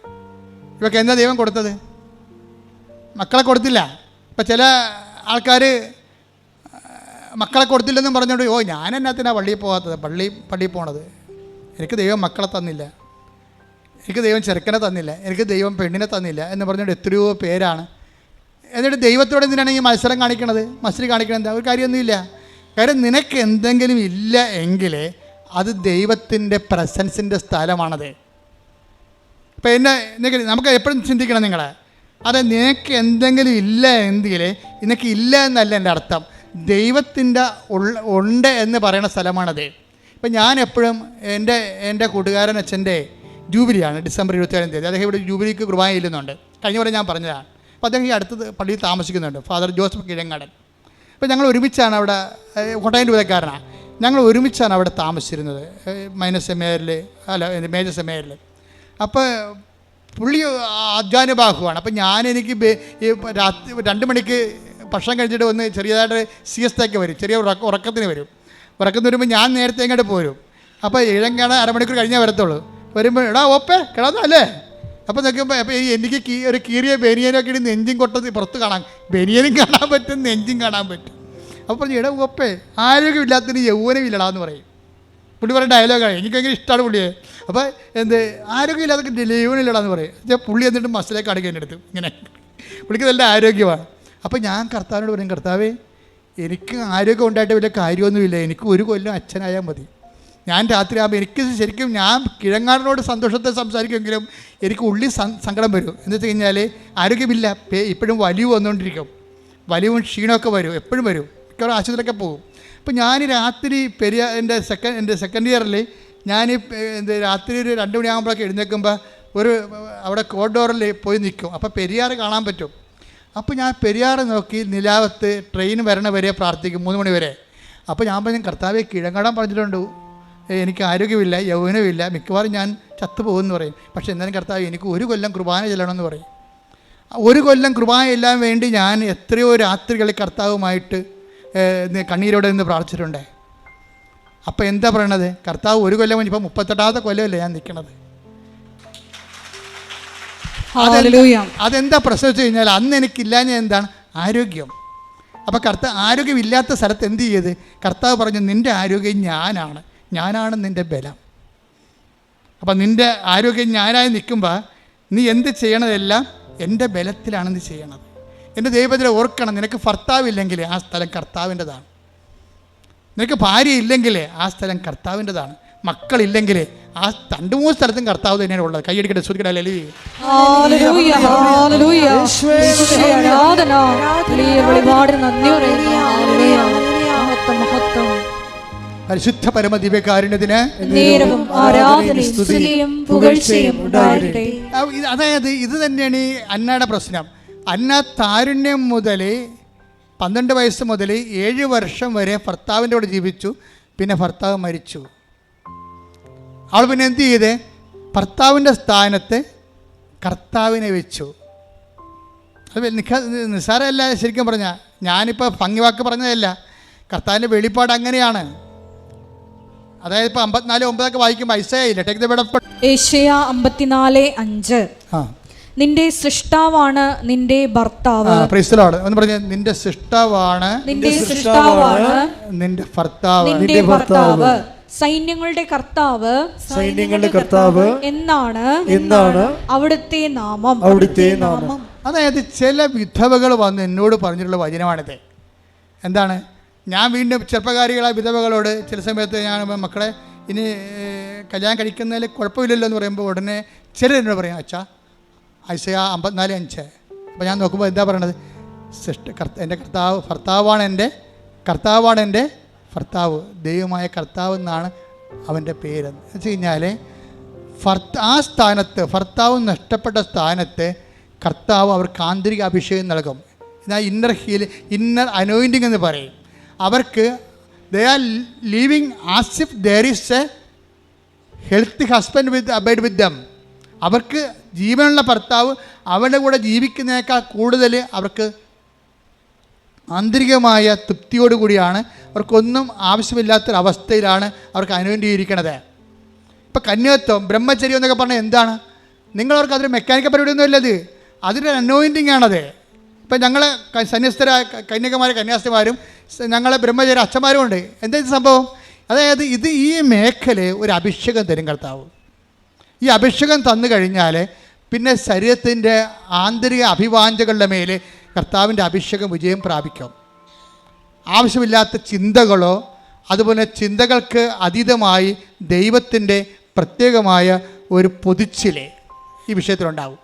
ഇവർക്ക് എന്താ ദൈവം കൊടുത്തത്? മക്കളെ കൊടുത്തില്ല. ഇപ്പം ചില ആൾക്കാർ മക്കളെ കൊടുത്തില്ലെന്നും പറഞ്ഞുകൊണ്ട് ഞാൻ എന്നാത്തിനാണ് പള്ളിയിൽ പോകാത്തത്, പള്ളിയിൽ പോണത്, എനിക്ക് ദൈവം മക്കളെ തന്നില്ല, എനിക്ക് ദൈവം ചെറുക്കനെ തന്നില്ല, എനിക്ക് ദൈവം പെണ്ണിനെ തന്നില്ല എന്ന് പറഞ്ഞുകൊണ്ട് എത്രയോ പേരാണ്. എന്നിട്ട് ദൈവത്തോടെ എന്തിനാണ് ഈ മത്സരം കാണിക്കണത്? കാണിക്കണത് എന്താ? ഒരു കാര്യമൊന്നുമില്ല. കാര്യം നിനക്ക് എന്തെങ്കിലും ഇല്ല എങ്കിൽ അത് ദൈവത്തിൻ്റെ പ്രസൻസിൻ്റെ സ്ഥലമാണത്. ഇപ്പം നമുക്ക് എപ്പോഴും ചിന്തിക്കണം നിങ്ങളെ, അത് നിനക്ക് എന്തെങ്കിലും ഇല്ല എങ്കിൽ നിനക്ക് ഇല്ല എന്നല്ല എൻ്റെ അർത്ഥം, ദൈവത്തിൻ്റെ ഉണ്ട് എന്ന് പറയുന്ന സ്ഥലമാണത്. ഇപ്പം ഞാൻ എപ്പോഴും എൻ്റെ കൂട്ടുകാരൻ അച്ഛൻ്റെ ജൂബിലിയാണ്, ഡിസംബർ 27-ാം തീയതി. അദ്ദേഹം ഇവിടെ ജൂബിലിക്ക് കുർബാന ഇല്ലുന്നുണ്ട്. കഴിഞ്ഞ പോലെ ഞാൻ പറഞ്ഞതാണ്. അപ്പോൾ അദ്ദേഹം ഈ അടുത്തത് പള്ളിയിൽ താമസിക്കുന്നുണ്ട്, ഫാദർ ജോസഫ് കിഴങ്ങാടൻ. അപ്പോൾ ഞങ്ങൾ ഒരുമിച്ചാണ് അവിടെ, കോട്ടയം രൂപതക്കാരനാണ്. ഞങ്ങൾ ഒരുമിച്ചാണ് അവിടെ താമസിച്ചിരുന്നത്, മേജർ സെമിനാരിൽ. അപ്പോൾ പുള്ളി അധ്വാനബാഹുവാണ്. അപ്പം എനിക്ക് രാത്രി 2 മണിക്ക് ഭക്ഷണം കഴിച്ചിട്ട് ഒന്ന് ചെറിയതായിട്ട് സിയസ്തയ്ക്ക് വരും, ചെറിയ ഉറക്കത്തിന് വരുമ്പോൾ ഞാൻ നേരത്തെ ഇങ്ങോട്ട് പോരും. അപ്പോൾ ഇഴങ്ങാണ് 1/2 മണിക്കൂർ കഴിഞ്ഞാൽ വരത്തുള്ളൂ. വരുമ്പോൾ എടാ ഓപ്പേ കിടന്നല്ലേ. അപ്പോൾ നോക്കുമ്പോൾ അപ്പോൾ എനിക്ക് ഒരു കീറിയ ബനിയനൊക്കെ ഇട്ട് നെഞ്ചും കൊട്ടത് പുറത്ത് കാണാം, ബനിയനും കാണാൻ പറ്റും, നെഞ്ചും കാണാൻ പറ്റും. അപ്പോൾ പറഞ്ഞു എടാ ഓപ്പേ ആരോഗ്യമില്ലാത്തതിന് യൗവനമില്ലടാന്ന് പറയും. പുള്ളി പറയുന്ന ഡയലോഗാണ്, എനിക്ക് ഭയങ്കര ഇഷ്ടമാണ് പുള്ളിയെ. അപ്പോൾ ആരോഗ്യമില്ലാത്ത യൗവനമില്ലടാന്ന് പറയും. പുള്ളി എന്നിട്ട് മസിലേക്ക് അടക്കി എൻ്റെ അടുത്ത് ഇങ്ങനെ. പുള്ളിക്ക് നല്ല ആരോഗ്യമാണ്. അപ്പോൾ ഞാൻ കർത്താവിനോട് പറയും, കർത്താവേ എനിക്ക് ആരോഗ്യം ഉണ്ടായിട്ട് വലിയ കാര്യമൊന്നുമില്ല, എനിക്ക് ഒരു കൊല്ലം അച്ഛനായാൽ മതി. ഞാൻ രാത്രിയാകുമ്പോൾ എനിക്ക് ശരിക്കും ഞാൻ കിഴങ്ങാടിനോട് സന്തോഷത്തെ സംസാരിക്കുമെങ്കിലും എനിക്ക് ഉള്ളിൽ സങ്കടം വരും. എന്ന് വെച്ച് കഴിഞ്ഞാൽ ആരോഗ്യമില്ല, ഇപ്പോഴും വലിവ് വന്നുകൊണ്ടിരിക്കും, വലിവും ക്ഷീണമൊക്കെ വരും, എപ്പോഴും വരും, മിക്കവാറും ആശുപത്രിയിലൊക്കെ പോകും. അപ്പോൾ ഞാൻ രാത്രി എൻ്റെ സെക്കൻഡ് ഇയറിൽ ഞാൻ രാത്രി ഒരു 2 മണിയാകുമ്പോഴൊക്കെ എഴുന്നേൽക്കുമ്പോൾ അവിടെ കോറിഡോറിൽ പോയി നിൽക്കും. അപ്പോൾ പെരിയാർ കാണാൻ പറ്റും. അപ്പോൾ ഞാൻ പെരിയാർ നോക്കി നിലാവത്ത് ട്രെയിൻ വരണ വരെ പ്രാർത്ഥിക്കും 3 മണി വരെ. അപ്പോൾ ഞാൻ പറഞ്ഞു, കർത്താവെ കിഴങ്ങാടാൻ പറഞ്ഞിട്ടുണ്ട്, എനിക്ക് ആരോഗ്യമില്ല, യൗവനമില്ല, മിക്കവാറും ഞാൻ ചത്തുപോകുമെന്ന് പറയും. പക്ഷേ എന്നാലും കർത്താവ് എനിക്ക് 1 കൊല്ലം കുർബാന ചെല്ലണമെന്ന് പറയും. 1 കൊല്ലം കുർബാന ചെല്ലാൻ വേണ്ടി ഞാൻ എത്രയോ രാത്രികളിൽ കർത്താവുമായിട്ട് കണ്ണീരോടെ നിന്ന് പ്രാർത്ഥിച്ചിട്ടുണ്ട്. അപ്പോൾ എന്താ പറയണത്, കർത്താവ് 1 കൊല്ലം കഴിഞ്ഞ് ഇപ്പോൾ 38ാമത്തെ കൊല്ലമല്ലേ ഞാൻ നിൽക്കണത്. അതെന്താ പ്രശ്നം വെച്ച് കഴിഞ്ഞാൽ അന്ന് എനിക്കില്ലാഞ്ഞ എന്താണ്, ആരോഗ്യം. അപ്പോൾ ആരോഗ്യമില്ലാത്ത സ്ഥലത്ത് എന്ത് ചെയ്ത് കർത്താവ് പറഞ്ഞു, നിൻ്റെ ആരോഗ്യം ഞാനാണ് നിൻ്റെ ബലം. അപ്പം നിൻ്റെ ആരോഗ്യം ഞാനായി നിൽക്കുമ്പോൾ നീ എന്ത് ചെയ്യണതെല്ലാം എൻ്റെ ബലത്തിലാണ് നീ ചെയ്യണത്. എൻ്റെ ദൈവത്തിനെ ഓർക്കണം, നിനക്ക് ഭർത്താവില്ലെങ്കിൽ ആ സ്ഥലം കർത്താവിൻ്റെതാണ്, നിനക്ക് ഭാര്യ ഇല്ലെങ്കിൽ ആ സ്ഥലം കർത്താവിൻ്റെതാണ്, മക്കളില്ലെങ്കിൽ ആ 2-3 സ്ഥലത്തും കർത്താവ് തന്നെയാണ് ഉള്ളത്. കൈയടിക്കട്ടെ, ശ്രുതിക്കട്ടെ, ഹല്ലേലൂയ. പരിശുദ്ധ പരമ ദിവ്യകാരുണ്യത്തിന് അതായത് ഇത് തന്നെയാണ് ഈ അന്നയുടെ പ്രശ്നം. അന്ന താരുണ്യം മുതൽ 12 വയസ്സ് മുതൽ 7 വർഷം വരെ ഭർത്താവിൻ്റെ കൂടെ ജീവിച്ചു. പിന്നെ ഭർത്താവ് മരിച്ചു. അവൾ പിന്നെ എന്ത് ചെയ്തേ, ഭർത്താവിൻ്റെ സ്ഥാനത്ത് കർത്താവിനെ വെച്ചു. അത് നിസ്സാരമല്ല. ശരിക്കും പറഞ്ഞാൽ ഞാനിപ്പോൾ ഭംഗിവാക്ക് പറഞ്ഞതല്ല, കർത്താവിൻ്റെ വെളിപ്പാട് അങ്ങനെയാണ്. അതായത് ഇപ്പോൾ 54:9 വായിക്കുമ്പോൾ ഐസയായില്ല, take the word of God. യേശയ്യ 54:5 നിന്റെ സൃഷ്ടാവാണ് നിന്റെ ഭർത്താവ്. Praise the Lord. എന്ന് പറഞ്ഞ നിന്റെ സൃഷ്ടാവാണ് നിന്റെ ഭർത്താവ്, സൈന്യങ്ങളുടെ കർത്താവ് എന്നാണ് അവിടുത്തെ നാമം. അതായത് ചില വിധവകൾ വന്ന് എന്നോട് പറഞ്ഞിട്ടുള്ള വചനമാണിത്. എന്താണ്, ഞാൻ വീണ്ടും ചെറുപ്പക്കാരികളായ വിധവകളോട് ചില സമയത്ത് ഞാൻ മക്കളെ ഇനി കല്യാണം കഴിക്കുന്നതിൽ കുഴപ്പമില്ലല്ലോ എന്ന് പറയുമ്പോൾ ഉടനെ ചിലരെന്നോട് പറയും, അച്ഛാ ഐസയ്യ 54:5. അപ്പോൾ ഞാൻ നോക്കുമ്പോൾ എന്താ പറയണത്, എൻ്റെ കർത്താവാണ് എൻ്റെ ഭർത്താവ്, ദൈവമായ കർത്താവ് എന്നാണ് അവൻ്റെ പേരെന്ന് വെച്ച് കഴിഞ്ഞാൽ ആ സ്ഥാനത്ത്, ഭർത്താവ് നഷ്ടപ്പെട്ട സ്ഥാനത്ത് കർത്താവ് അവർക്ക് ആന്തരിക അഭിഷേകം നൽകും. എന്നാൽ ഇന്നർ അനോയിൻറ്റിങ് എന്ന് പറയും. അവർക്ക് they are living as if there is A healthy husband abide വിത്ത് ദം. അവർക്ക് ജീവനുള്ള ഭർത്താവ് അവരുടെ കൂടെ ജീവിക്കുന്നതിനേക്കാൾ കൂടുതൽ അവർക്ക് ആന്തരികമായ തൃപ്തിയോടുകൂടിയാണ്, അവർക്കൊന്നും ആവശ്യമില്ലാത്തൊരവസ്ഥയിലാണ് അവർക്ക് അനുവേണ്ടിയിരിക്കണത്. ഇപ്പം കന്യാത്വം, ബ്രഹ്മചര്യം എന്നൊക്കെ പറഞ്ഞാൽ എന്താണ്, നിങ്ങളവർക്ക് അതൊരു മെക്കാനിക്കൽ പരിപാടിയൊന്നുമല്ലത്, അതിൻ്റെ അനോയിൻറ്റിങ് ആണത്. ഇപ്പം ഞങ്ങൾ സന്യസ്തരായ കന്യാസ്ത്രീമാരും ഞങ്ങളെ ബ്രഹ്മചര്യ അച്ഛന്മാരും ഉണ്ട്. എന്താ ഇത് സംഭവം, അതായത് ഈ മേഖലയെ ഒരു അഭിഷേകം തരും കർത്താവ്. ഈ അഭിഷേകം തന്നു കഴിഞ്ഞാൽ പിന്നെ ശരീരത്തിൻ്റെ ആന്തരിക അഭിവാഞ്ചകളുടെ മേലെ കർത്താവിൻ്റെ അഭിഷേകം വിജയം പ്രാപിക്കും. ആവശ്യമില്ലാത്ത ചിന്തകളോ അതുപോലെ ചിന്തകൾക്ക് അതീതമായി ദൈവത്തിൻ്റെ പ്രത്യേകമായ ഒരു പൊതിച്ചിലെ ഈ വിഷയത്തിലുണ്ടാവും.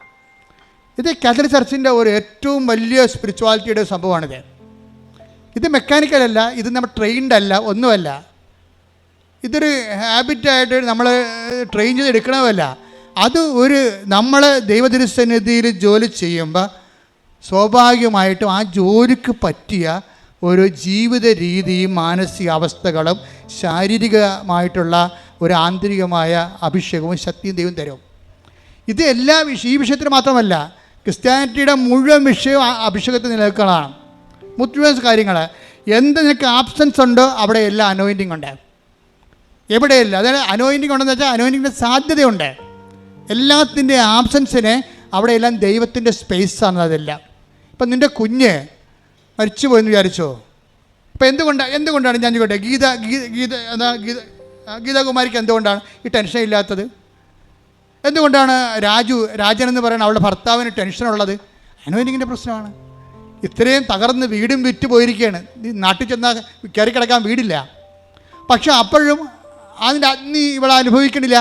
ഇത് കാത്തലിക് ചർച്ചിൻ്റെ ഒരു ഏറ്റവും വലിയ സ്പിരിച്വാലിറ്റിയുടെ സംഭവമാണിത്. ഇത് മെക്കാനിക്കലല്ല, ഇത് നമ്മൾ ട്രെയിൻഡ് അല്ല, ഒന്നുമല്ല. ഇതൊരു ഹാബിറ്റായിട്ട് നമ്മൾ ട്രെയിൻ ചെയ്ത് എടുക്കണമല്ല. അത് നമ്മൾ ദൈവതിരുസന്നിധിയിൽ ജോലി ചെയ്യുമ്പോൾ സ്വാഭാവികമായിട്ടും ആ ജോലിക്ക് പറ്റിയ ഒരു ജീവിത രീതിയും മാനസിക അവസ്ഥകളും ശാരീരികമായിട്ടുള്ള ഒരു ആന്തരികമായ അഭിഷേകവും ശക്തിയും ദൈവം തരും. ഇത് ഈ വിഷയത്തിന് മാത്രമല്ല, ക്രിസ്ത്യാനിറ്റിയുടെ മുഴുവൻ വിഷയം അഭിഷേകത്തിൽ നിലനിൽക്കുന്നതാണ്. മുഴുവൻ കാര്യങ്ങൾ എന്ത് നിനക്ക് ആബ്സെൻസ് ഉണ്ടോ അവിടെ എല്ലാം അനോയിൻറ്റിങ് ഉണ്ട്. എവിടെയല്ല, അതായത് അനോയിൻറ്റിങ് ഉണ്ടെന്ന് വെച്ചാൽ അനോയിൻറ്റിങ്ങിൻ്റെ സാധ്യതയുണ്ട്. എല്ലാത്തിൻ്റെ ആബ്സെൻസിനെ അവിടെയെല്ലാം ദൈവത്തിൻ്റെ സ്പേസാണ് അതെല്ലാം. ഇപ്പം നിൻ്റെ കുഞ്ഞ് മരിച്ചു പോയെന്ന് വിചാരിച്ചോ, ഇപ്പം എന്തുകൊണ്ടാണ് ഞാൻ ചോട്ടെ ഗീതാകുമാരിക്ക് എന്തുകൊണ്ടാണ് ഈ ടെൻഷൻ ഇല്ലാത്തത്? എന്തുകൊണ്ടാണ് രാജൻ എന്ന് പറയുന്ന അവളുടെ ഭർത്താവിന് ടെൻഷനുള്ളത്? അനോയിൻറ്റിങ്ങിൻ്റെ പ്രശ്നമാണ്. ഇത്രയും തകർന്ന് വീടും വിറ്റ് പോയിരിക്കുകയാണ്. നാട്ടിൽ ചെന്നാൽ കയറി കിടക്കാൻ വീടില്ല. പക്ഷെ അപ്പോഴും അതിൻ്റെ അഗ്നി ഇവിടെ അനുഭവിക്കണില്ല,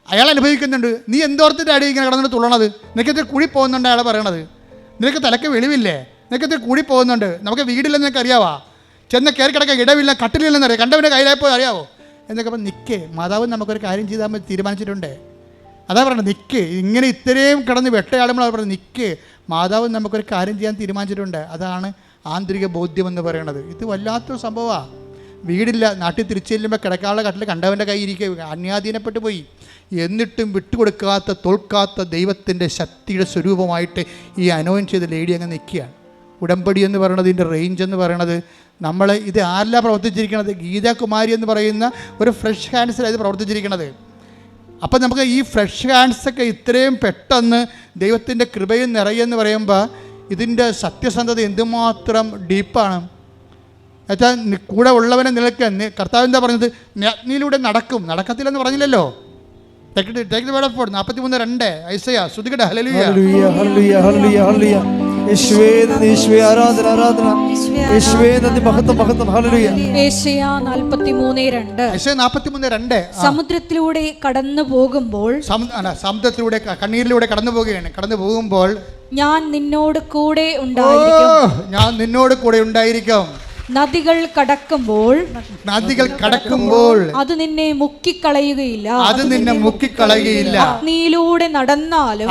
അയാൾ അനുഭവിക്കുന്നുണ്ട്. നീ എന്തോർത്തിൻ്റെ അടി ഇങ്ങനെ കിടന്നിട്ട് തുള്ളണത്? നിനക്കത്തിൽ കൂടി പോകുന്നുണ്ട് അയാൾ പറയണത്. നിനക്ക് തലക്ക് വെളിവില്ലേ? നിനക്കത്തിൽ കൂടി പോകുന്നുണ്ട്. നമുക്ക് വീടില്ലെന്ന് നിനക്ക് അറിയാവാ, ചെന്ന് കയറി കിടക്കാൻ ഇടവില്ല, കട്ടിലില്ലെന്നറിയാം, കണ്ടവൻ്റെ കയ്യിലായപ്പോൾ അറിയാവോ എന്നൊക്കെ അപ്പം നിൽക്കേ. മാതാവ് നമുക്കൊരു കാര്യം ചെയ്താൽ മതി തീരുമാനിച്ചിട്ടുണ്ട്. അതാ പറയണത്, നിൽക്ക്. ഇങ്ങനെ ഇത്രയും കിടന്ന് വെട്ടയാളുമ്പോൾ അവർ പറഞ്ഞത് നിൽക്ക്. മാതാവ് നമുക്കൊരു കാര്യം ചെയ്യാൻ തീരുമാനിച്ചിട്ടുണ്ട്. അതാണ് ആന്തരിക ബോധ്യമെന്ന് പറയണത്. ഇത് വല്ലാത്തൊരു സംഭവമാണ്. വീടില്ല, നാട്ടിൽ തിരിച്ചു ചെല്ലുമ്പോൾ കിടക്കാനുള്ള കട്ടിൽ കണ്ടവൻ്റെ കൈ ഇരിക്കുക, അന്യാധീനപ്പെട്ടു പോയി. എന്നിട്ടും വിട്ടുകൊടുക്കാത്ത, തോൽക്കാത്ത ദൈവത്തിൻ്റെ ശക്തിയുടെ സ്വരൂപമായിട്ട് ഈ അനോയിൻ ചെയ്ത ലേഡി അങ്ങ് നിൽക്കുകയാണ്. ഉടമ്പടി എന്ന് പറയുന്നത്, ഇതിൻ്റെ റേഞ്ച് എന്ന് പറയുന്നത്, നമ്മൾ ഇത് ആരെല്ലാം പ്രവർത്തിച്ചിരിക്കുന്നത്? ഗീതാകുമാരി എന്ന് പറയുന്ന ഒരു ഫ്രഷ് ഹാൻഡ്സിലാണ് ഇത് പ്രവർത്തിച്ചിരിക്കുന്നത്. അപ്പം നമുക്ക് ഈ ഫ്രഷ് ഹാൻഡ്സൊക്കെ ഇത്രയും പെട്ടെന്ന് ദൈവത്തിൻ്റെ കൃപയും നിറയെന്ന് പറയുമ്പോൾ ഇതിൻ്റെ സത്യസന്ധത എന്തുമാത്രം ഡീപ്പാണ്. എന്നുവെച്ചാൽ കൂടെ ഉള്ളവനെ നിലയ്ക്കാൻ കർത്താവ് എന്താ പറഞ്ഞത്? അഗ്നിയിലൂടെ നടക്കത്തില്ലെന്ന് പറഞ്ഞില്ലല്ലോ. 43:2 ഐസയ ശ്രുതികട. Hallelujah hallelujah hallelujah hallelujah. യേശുവേ നന്ദി, യേശുവേ ആരാധന ആരാധന, യേശുവേ നന്ദി, മഹത്വം മഹത്വം. ഹല്ലേലൂയ. യേശയ്യ 43:2 സമുദ്രത്തിലൂടെ കടന്നു പോകുമ്പോൾ, സമുദ്രത്തിലൂടെ കണ്ണീരിലൂടെ കടന്നു പോകുമ്പോൾ ഞാൻ നിന്നോട് കൂടെ ഉണ്ടായിരിക്കും. നദികൾ കടക്കുമ്പോൾ അത് നിന്നെ മുക്കിക്കളയുകയില്ല. അഗ്നിയിലൂടെ നടന്നാലും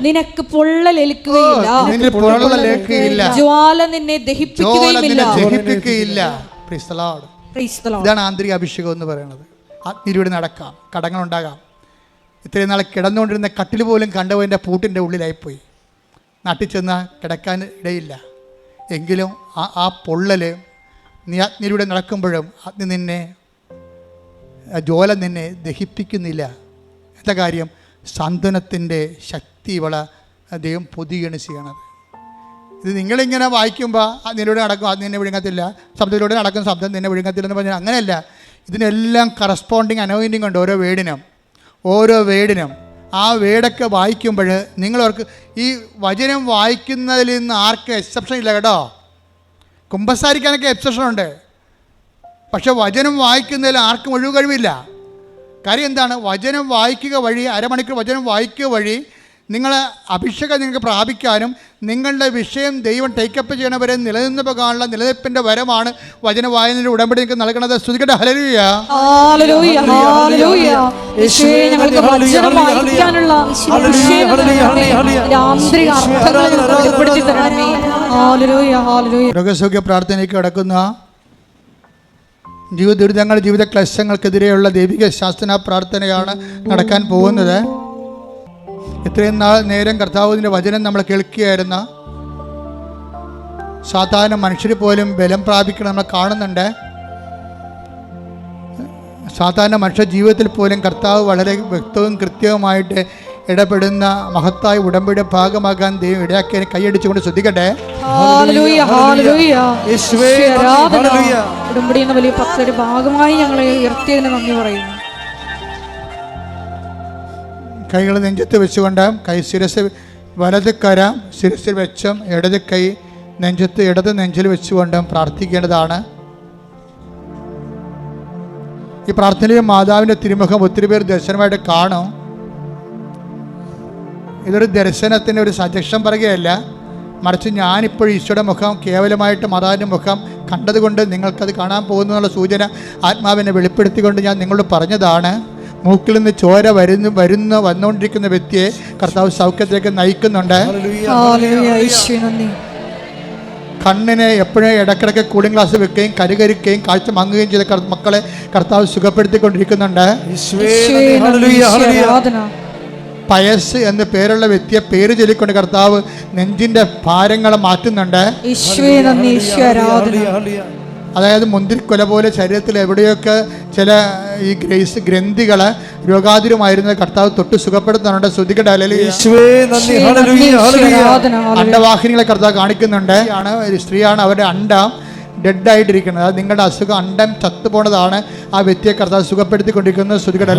നിനക്ക് പൊള്ളലേൽക്കുകയില്ല. ജ്വാല നിന്നെ ദഹിപ്പിക്കുകയില്ല. ഇതാണ് ആന്തരിക അഭിഷേകം എന്ന് പറയുന്നത്. അഗ്നിയിലൂടെ നടക്കാം, കടങ്ങളുണ്ടാകാം. ഇത്രയും നാളെ കിടന്നുകൊണ്ടിരുന്ന കട്ടിൽ പോലും കണ്ടവൻ്റെ പൂട്ടിൻ്റെ ഉള്ളിലായിപ്പോയി. നാട്ടിൽ ചെന്നാൽ കിടക്കാൻ ഇടയില്ല. എങ്കിലും ആ പൊള്ളൽ നീ അഗ്നിയിലൂടെ നടക്കുമ്പോഴും ജ്വാല നിന്നെ ദഹിപ്പിക്കുന്നില്ല. എന്താ കാര്യം? സാന്ത്വനത്തിൻ്റെ ശക്തി ഇവളെ ദൈവം പൊതിയാണ് ചെയ്യണത്. ഇത് നിങ്ങളിങ്ങനെ വായിക്കുമ്പോൾ അഗ്നിയിലൂടെ നടക്കും, അത് നിന്നെ വിഴുങ്ങത്തില്ല, ശബ്ദത്തിലൂടെ നടക്കും, ശബ്ദം നിന്നെ വിഴുങ്ങത്തില്ലെന്ന് പറഞ്ഞാൽ അങ്ങനെയല്ല. ഇതിനെല്ലാം കറസ്പോണ്ടിങ് അനോയിൻറ്റിങ് ഉണ്ട് ഓരോ വേടിനും. ആ വേടൊക്കെ വായിക്കുമ്പോൾ നിങ്ങളവർക്ക് ഈ വചനം വായിക്കുന്നതിൽ നിന്ന് ആർക്കും എക്സെപ്ഷൻ ഇല്ല കേട്ടോ. കുമ്പസാരിക്കാനൊക്കെ എക്സെപ്ഷനുണ്ട്, പക്ഷെ വചനം വായിക്കുന്നതിൽ ആർക്കും ഒഴിവ് കഴിവില്ല. കാര്യം എന്താണ്? വചനം വായിക്കുക വഴി, അരമണിക്കൂർ വചനം വായിക്കുക വഴി നിങ്ങളെ അഭിഷേകം നിങ്ങൾക്ക് പ്രാപിക്കാനും നിങ്ങളുടെ വിഷയം ദൈവം ടേക്കപ്പ് ചെയ്യണവരെ നിലനിന്ന് പോകാനുള്ള നിലനിൽപ്പിൻ്റെ വരമാണ് വചന വായനയുടെ ഉടമ്പടി നിങ്ങൾക്ക് നൽകണത്. സ്തുതിക്കട്ടെ. Hallelujah hallelujah hallelujah. യേശുവേ ഞങ്ങൾക്ക് വചനം വായിക്കാനുള്ള ആന്തരിക അർത്ഥങ്ങൾ വെളിപ്പെടുത്തി തരണമേ. Hallelujah hallelujah. രോഗസൗഖ്യ പ്രാർത്ഥനയ്ക്ക് കിടക്കുന്ന ജീവിത ദുരിതങ്ങൾ, ജീവിത ക്ലേശങ്ങൾക്കെതിരെയുള്ള ദൈവിക ശാസ്ത്ര പ്രാർത്ഥനയാണ് നടക്കാൻ പോകുന്നത്. ഇത്രയും നേരം കർത്താവിൻ്റെ വചനം നമ്മൾ കേൾക്കുകയായിരുന്ന സാധാരണ മനുഷ്യർ പോലും ബലം പ്രാപിക്കണം നമ്മൾ കാണുന്നുണ്ട്. സാധാരണ മനുഷ്യ ജീവിതത്തിൽ പോലും കർത്താവ് വളരെ വ്യക്തവും കൃത്യവുമായിട്ട് ഇടപെടുന്ന മഹത്തായ ഉടമ്പടിയുടെ ഭാഗമാകാൻ ദൈവം ഇടയാക്കിയതിനെ കൈയടിച്ചുകൊണ്ട് ശ്രദ്ധിക്കട്ടെ. ഉടമ്പടി എന്ന വലിയ പദ്ധതിയുടെ ഭാഗമായി ഞങ്ങളെ ഉയർത്തിയതിന് നന്ദി പറയുന്നു. കൈകൾ നെഞ്ചത്ത് വെച്ചുകൊണ്ട് വലത് കര ശിരസിൽ വെച്ചും ഇടത് കൈ ഇടത് നെഞ്ചിൽ വെച്ചുകൊണ്ടും പ്രാർത്ഥിക്കേണ്ടതാണ്. ഈ പ്രാർത്ഥനയിൽ മാതാവിൻ്റെ തിരുമുഖം ഒത്തിരി പേർ ദർശനമായിട്ട് കാണും. ഇതൊരു ദർശനത്തിൻ്റെ ഒരു സജഷൻ പറയുകയല്ല, മറിച്ച് ഞാനിപ്പോൾ ഈശോയുടെ മുഖം കേവലമായിട്ട് മാതാവിൻ്റെ മുഖം കണ്ടതുകൊണ്ട് നിങ്ങൾക്കത് കാണാൻ പോകുന്നു എന്നുള്ള സൂചന ആത്മാവിനെ വെളിപ്പെടുത്തിക്കൊണ്ട് ഞാൻ നിങ്ങളോട് പറഞ്ഞതാണ്. മൂക്കിൽ നിന്ന് ചോര വന്നുകൊണ്ടിരിക്കുന്ന വ്യക്തിയെ കർത്താവ് സൗഖ്യത്തിലേക്ക് നയിക്കുന്നുണ്ട്. കണ്ണിനെ എപ്പോഴും ഇടക്കിടക്ക് കൂളിംഗ് ഗ്ലാസ് വെക്കുകയും കരുകരിക്കുകയും കാഴ്ച മങ്ങുകയും ചെയ്ത മക്കളെ കർത്താവ് സുഖപ്പെടുത്തിക്കൊണ്ടിരിക്കുന്നുണ്ട്. പയസ് എന്ന പേരുള്ള വ്യക്തിയെ പേര് ചൊല്ലിക്കൊണ്ട് കർത്താവ് നെഞ്ചിന്റെ ഭാരങ്ങളെ മാറ്റുന്നുണ്ട്. അതായത് മുന്തിരിക്കൊല പോലെ ശരീരത്തിൽ എവിടെയൊക്കെ ചില ഈ ഗ്രന്ഥികൾ രോഗാതുരമായിരുന്നത് കർത്താവ് തൊട്ട് സുഖപ്പെടുത്തുന്നുണ്ട്. ശ്രുതികട അണ്ടവാഹിനികളെ കർത്താവ് കാണിക്കുന്നുണ്ട്. ഒരു സ്ത്രീയാണ്, അവരുടെ അണ്ടം ഡെഡായിട്ടിരിക്കുന്നത്. അത് നിങ്ങളുടെ അസുഖം അണ്ടം ചത്തുപോണതാണ്. ആ വ്യക്തിയെ കർത്താവ് സുഖപ്പെടുത്തിക്കൊണ്ടിരിക്കുന്നത്. ശ്രുതികട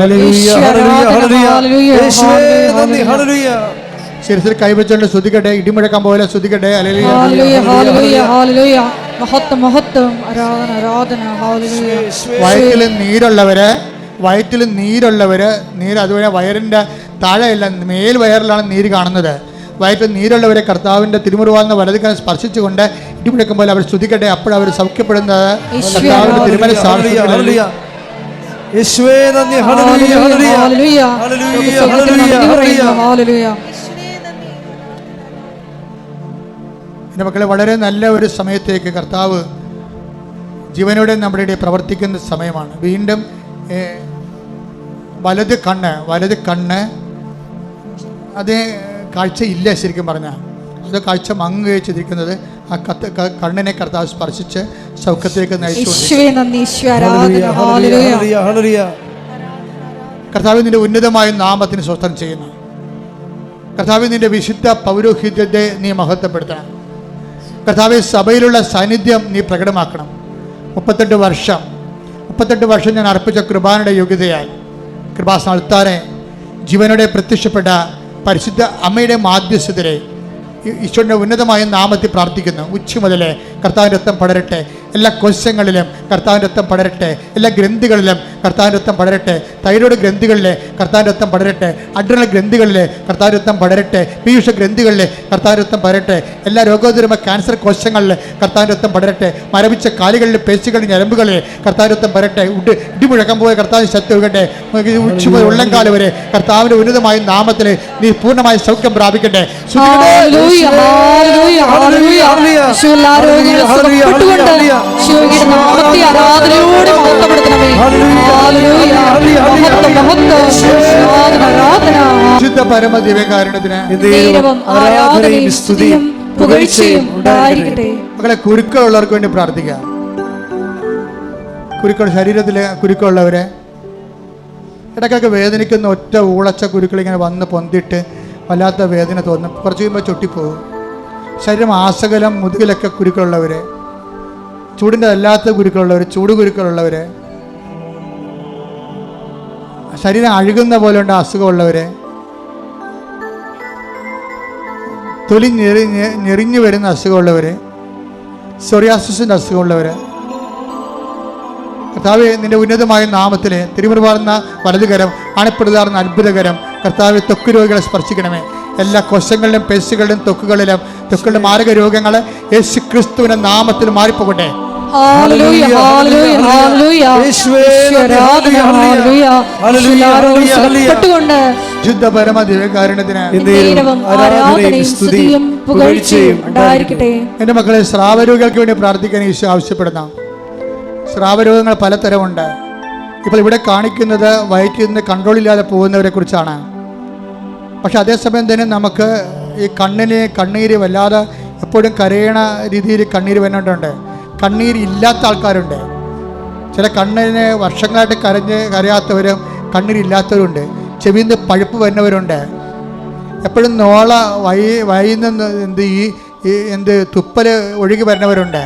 ശിരസിൽ കൈവച്ചുകൊണ്ട് സ്തുതിക്കട്ടെ, ഇടിമുഴക്കം പോലെ സ്തുതിക്കട്ടെ. Hallelujah, hallelujah, hallelujah, hallelujah. മഹത്വം, മഹത്വം, ആരാധന, ആരാധന. ഹല്ലേലൂയ. വയറ്റിൽ നീരുള്ളവര് നീര് അതുപോലെ വയറിൻ്റെ താഴെയല്ല മേൽ വയറിലാണ് നീര് കാണുന്നത്. വയറ്റിൽ നീരുള്ളവരെ കർത്താവിൻ്റെ തിരുമുറിവാർന്ന വലതുകരം സ്പർശിച്ചുകൊണ്ട് ഇടിമുഴക്കം പോലെ അവർ സ്തുതിക്കട്ടെ. അപ്പോഴവർ സൗഖ്യപ്പെടുന്നത് കർത്താവിൻ്റെ തിരുമല സാക്ഷ്യത്തിൽ. യേശുവേ നന്ദി. Hallelujah, hallelujah, hallelujah, hallelujah, hallelujah, hallelujah. എൻ്റെ മക്കളെ, വളരെ നല്ല ഒരു സമയത്തേക്ക് കർത്താവ് ജീവനോടെ നമ്മുടെ ഇടയിൽ പ്രവർത്തിക്കുന്ന സമയമാണ്. വീണ്ടും വലത് കണ്ണ് അത് കാഴ്ചയില്ല. ശരിക്കും പറഞ്ഞാൽ അത് കാഴ്ച മങ്ങുകയും ചെയ്തിരിക്കുന്നത് ആ കണ്ണിനെ കർത്താവ് സ്പർശിച്ച് സൗഖ്യത്തിലേക്ക് നയിച്ചു. കർത്താവ് നിന്റെ ഉന്നതമായ നാമത്തിന് സ്വസ്ഥം ചെയ്യുന്നു. കർത്താവ് നിന്റെ വിശുദ്ധ പൗരോഹിത്യത്തെ നീ മഹത്വപ്പെടുത്തണം. കർത്താവ് സഭയിലുള്ള സാന്നിധ്യം നീ പ്രകടമാക്കണം. 38 വർഷം ഞാൻ അർപ്പിച്ച കൃപാനയുടെ യോഗ്യതയാൽ കൃപാസ്ഥാനത്താറെ ജീവനോടെ പ്രത്യക്ഷപ്പെട്ട പരിശുദ്ധ അമ്മയുടെ മാധ്യസ്ഥതരെ ഈശ്വരൻ്റെ ഉന്നതമായ നാമത്തിൽ പ്രാർത്ഥിക്കുന്നു. ഉച്ച മുതലേ കർത്താവിൻ്റെ രക്തം പടരട്ടെ. എല്ലാ കോശങ്ങളിലും കർത്താവിൻ്റെ രക്തം പടരട്ടെ. എല്ലാ ഗ്രന്ഥികളിലും കർത്താവിൻ്റെ രക്തം പടരട്ടെ. തൈറോയ്ഡ് ഗ്രന്ഥികളിലെ കർത്താവിൻ്റെ രക്തം പടരട്ടെ. അഡ്രിനൽ ഗ്രന്ഥികളിലെ കർത്താവിൻ്റെ രക്തം പടരട്ടെ. പീയൂഷ ഗ്രന്ഥികളിലെ കർത്താവിൻ്റെ രക്തം പടരട്ടെ. എല്ലാ രോഗോത്തരമായ ക്യാൻസർ കോശങ്ങളിൽ കർത്താവിൻ്റെ രക്തം പടരട്ടെ. മരവിച്ച കാലുകളിലെ പേശികളിൽ ഞരമ്പുകളിൽ കർത്താവിൻ്റെ രക്തം പടരട്ടെ. ഇടിമുഴക്കം പോയ കർത്താവിന് ശക്തി ഒഴുകട്ടെ. ഉച്ച മുതൽ ഉള്ളംകാലം വരെ കർത്താവിൻ്റെ ഉന്നതമായ നാമത്തിൽ നീ പൂർണ്ണമായ സൗഖ്യം പ്രാപിക്കട്ടെ. വിശുദ്ധ പരമ ദിവ്യകാരുണ്യത്തിന് മക്കളെ, കുരുക്കളുള്ളവർക്ക് വേണ്ടി പ്രാർത്ഥിക്കാം. ശരീരത്തിലെ കുരുക്കളുള്ളവരെ ഇടയ്ക്കൊക്കെ വേദനിക്കുന്ന ഒറ്റ ഊളച്ച കുരുക്കൾ ഇങ്ങനെ വന്ന് പൊന്തിട്ട് വല്ലാത്ത വേദന തോന്നും. കുറച്ച് കഴിയുമ്പോൾ ചൊട്ടിപ്പോകും. ശരീരം ആസകലം മുതുകിലൊക്കെ കുരുക്കളുള്ളവർ, ചൂടിൻ്റെ അല്ലാത്ത കുരുക്കളുള്ളവർ, ചൂട് കുരുക്കളുള്ളവർ, ശരീരം അഴുകുന്ന പോലെയുള്ള അസുഖമുള്ളവർ, തൊലി ഞെറിഞ്ഞു വരുന്ന അസുഖമുള്ളവർ, സോറിയാസിസിൻ്റെ അസുഖമുള്ളവർ, കർത്താവെ നിന്റെ ഉന്നതമായ നാമത്തിൽ തിരുമുറിവാർന്ന വലതുകരം, അണപ്പെടുതാർന്ന അത്ഭുതകരം കർത്താവെ ത്വക്ക് രോഗികളെ സ്പർശിക്കണമേ. എല്ലാ കോശങ്ങളിലും പേശികളിലും ത്വക്കുകളുടെ മാരക രോഗങ്ങൾ യേശു ക്രിസ്തുവിന്റെ നാമത്തിൽ മാറിപ്പോകട്ടെ. ശുദ്ധ പരമ ദിവ്യകാരുണ്യത്തിന് എന്റെ മക്കളെ, സ്രാവരോഗികൾക്ക് വേണ്ടി പ്രാർത്ഥിക്കാൻ ഈശോ ആവശ്യപ്പെടുന്ന സ്രാവരോഗങ്ങൾ പലതരമുണ്ട്. ഇപ്പോൾ ഇവിടെ കാണിക്കുന്നത് വയറ്റിൽ നിന്ന് കൺട്രോളില്ലാതെ പോകുന്നവരെ കുറിച്ചാണ്. പക്ഷെ അതേസമയം തന്നെ നമുക്ക് ഈ കണ്ണീര് വല്ലാതെ എപ്പോഴും കരയണ രീതിയിൽ കണ്ണീര് വരുന്നുണ്ട്. കണ്ണീരില്ലാത്ത ആൾക്കാരുണ്ട്. ചില കണ്ണിന് വർഷങ്ങളായിട്ട് കരയാത്തവരും കണ്ണീരില്ലാത്തവരുണ്ട്. ചെവിയിൽ നിന്ന് പഴുപ്പ് വരുന്നവരുണ്ട്. എപ്പോഴും നോള വൈന്ന് തുപ്പൽ ഒഴുകി വരുന്നവരുണ്ട്.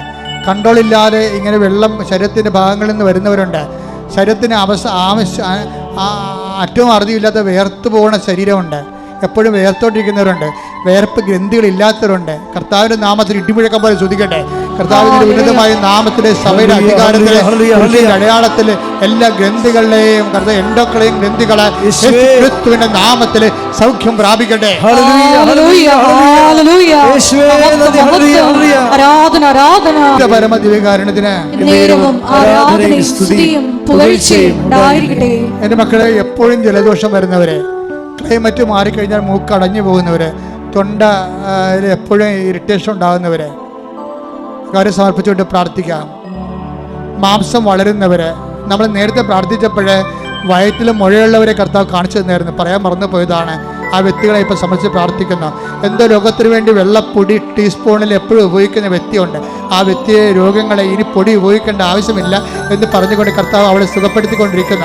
കൺട്രോളില്ലാതെ ഇങ്ങനെ വെള്ളം ശരീരത്തിൻ്റെ ഭാഗങ്ങളിൽ നിന്ന് വരുന്നവരുണ്ട്. ശരീരത്തിന് അറ്റവും അറുതിയില്ലാത്ത വേർത്ത് പോകുന്ന ശരീരമുണ്ട്. എപ്പോഴും വേർത്തോണ്ടിരിക്കുന്നവരുണ്ട്. വേർപ്പ് ഗ്രന്ഥികളില്ലാത്തവരുണ്ട്. കർത്താവിന്റെ നാമത്തിൽ ഇടിമുഴക്കം പോലെ ശ്രദ്ധിക്കട്ടെ. കർത്താവിന്റെ ഉന്നതമായ നാമത്തിലെ സഭയുടെ അധികാരത്തിലെ അടയാളത്തിൽ എല്ലാ ഗ്രന്ഥികളുടെയും എൻഡോക്കളെയും ഗ്രന്ഥികളെ ക്രിസ്തുവിന്റെ നാമത്തിൽ സൗഖ്യം പ്രാപിക്കട്ടെ. പരമ ദിവ്യകാരുണ്യത്തിന് എന്റെ മക്കളെ, എപ്പോഴും ജലദോഷം വരുന്നവരെ, ക്ലൈമറ്റ് മാറിക്കഴിഞ്ഞാൽ മൂക്ക് അടഞ്ഞു പോകുന്നവർ, തൊണ്ട എപ്പോഴും ഇറിറ്റേഷൻ ഉണ്ടാകുന്നവർ, കാര്യം സമർപ്പിച്ചുകൊണ്ട് പ്രാർത്ഥിക്കാം. മാംസം വളരുന്നവർ, നമ്മൾ നേരത്തെ പ്രാർത്ഥിച്ചപ്പോഴേ വയറ്റിൽ മുഴയുള്ളവരെ കർത്താവ് കാണിച്ചു തന്നായിരുന്നു, പറയാൻ മറന്നു പോയതാണ്. ആ വ്യക്തികളെ ഇപ്പോൾ സംബന്ധിച്ച് പ്രാർത്ഥിക്കുന്നു. എന്തോ രോഗത്തിന് വേണ്ടി വെള്ളപ്പൊടി ടീസ്പൂണിൽ എപ്പോഴും ഉപയോഗിക്കുന്ന വ്യക്തിയുണ്ട്. ആ വ്യക്തിയെ രോഗങ്ങളെ ഇനി പൊടി ഉപയോഗിക്കേണ്ട ആവശ്യമില്ല എന്ന് പറഞ്ഞുകൊണ്ട് കർത്താവ് അവളെ സുഖപ്പെടുത്തിക്കൊണ്ടിരിക്കുന്ന